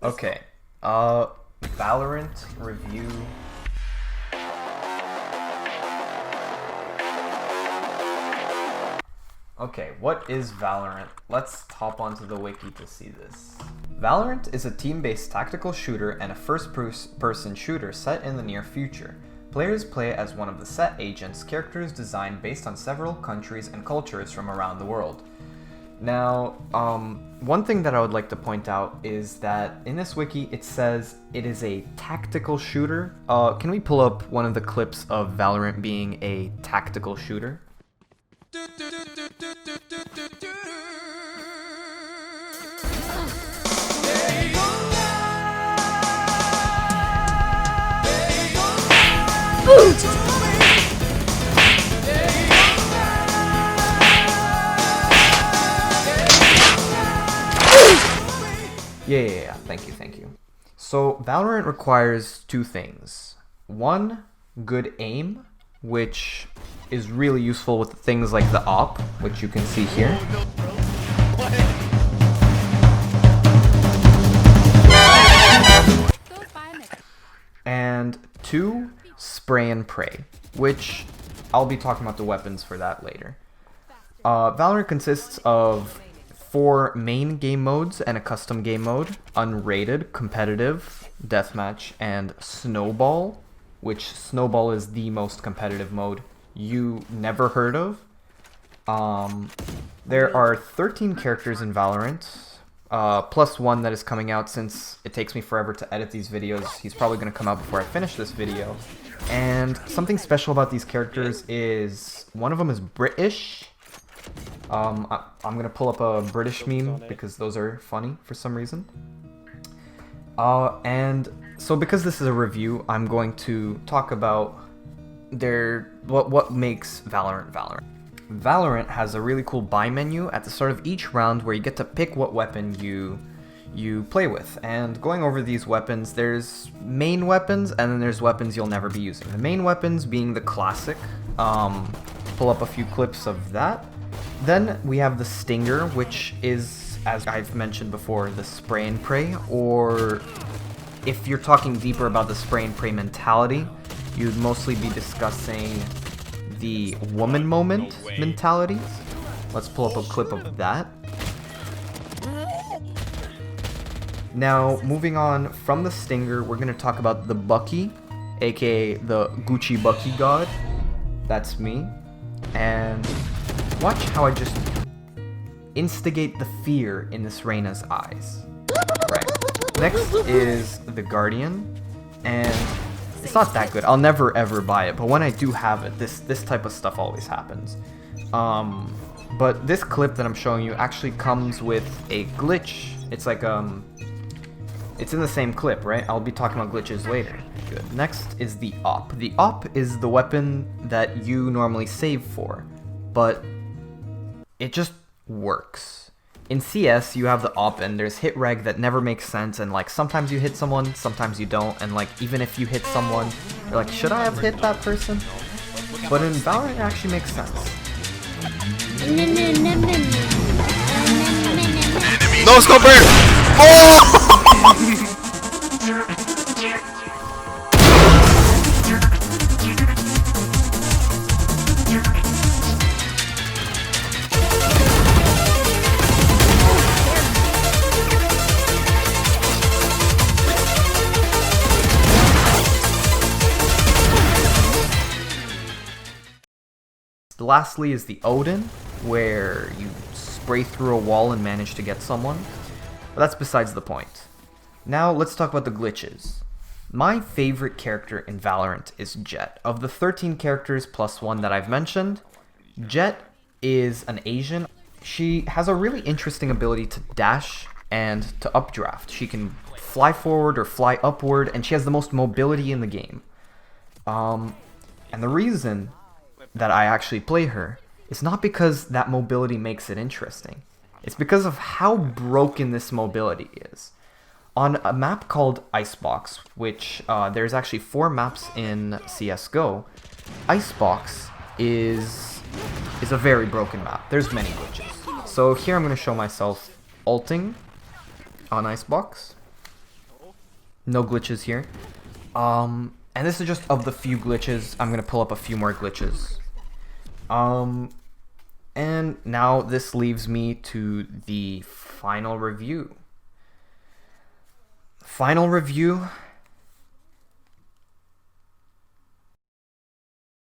Okay. Valorant review. Okay, what is Valorant? Let's hop onto the wiki to see this. Valorant is a team-based tactical shooter and a first-person shooter set in the near future. Players play as one of the set agents, characters designed based on several countries and cultures from around the world. Now, one thing that I would like to point out is that in this wiki it says it is a tactical shooter. Can we pull up one of the clips of Valorant being a tactical shooter? Yeah, thank you. So Valorant requires two things. One, good aim, which is really useful with things like the op, which you can see here. And two, spray and pray, which I'll be talking about the weapons for that later. Valorant consists of 4 main game modes and a custom game mode: unrated, competitive, deathmatch, and snowball, which snowball is the most competitive mode you never heard of. There are 13 characters in Valorant, plus one that is coming out. Since it takes me forever to edit these videos, he's probably going to come out before I finish this video. And something special about these characters is one of them is British. I'm gonna pull up a British meme because those are funny for some reason. And so because this is a review, I'm going to talk about what makes Valorant Valorant. Valorant has a really cool buy menu at the start of each round where you get to pick what weapon you play with. And going over these weapons, there's main weapons and then there's weapons you'll never be using. The main weapons being the classic. Pull up a few clips of that. Then we have the Stinger, which is, as I've mentioned before, the spray and pray, or if you're talking deeper about the spray and pray mentality, you'd mostly be discussing the woman moment mentalities. Let's pull up a clip of that. Now, moving on from the Stinger, we're going to talk about the Bucky, aka the Gucci Bucky God. That's me. And watch how I just instigate the fear in this Reyna's eyes. Right. Next is the Guardian, and it's not that good. I'll never ever buy it, but when I do have it, this type of stuff always happens. But this clip that I'm showing you actually comes with a glitch. It's like it's in the same clip, right? I'll be talking about glitches later. Good. Next is the op. The op is the weapon that you normally save for, but it just works. In CS, you have the op and there's hit reg that never makes sense, and like sometimes you hit someone, sometimes you don't, and like even if you hit someone, you're like, should I have hit that person? But in Valorant it actually makes sense. No scope burn! Oh! Lastly is the Odin, where you spray through a wall and manage to get someone. But that's besides the point. Now let's talk about the glitches. My favorite character in Valorant is Jett. Of the 13 characters plus one that I've mentioned, Jett is an Asian. She has a really interesting ability to dash and to updraft. She can fly forward or fly upward, and she has the most mobility in the game. And the reason that I actually play her is not because that mobility makes it interesting. It's because of how broken this mobility is. On a map called Icebox, which there's actually 4 maps in CSGO, Icebox is a very broken map. There's many glitches. So here I'm going to show myself ulting on Icebox. No glitches here. And this is just of the few glitches. I'm gonna pull up a few more glitches. And now this leaves me to the final review. Final review.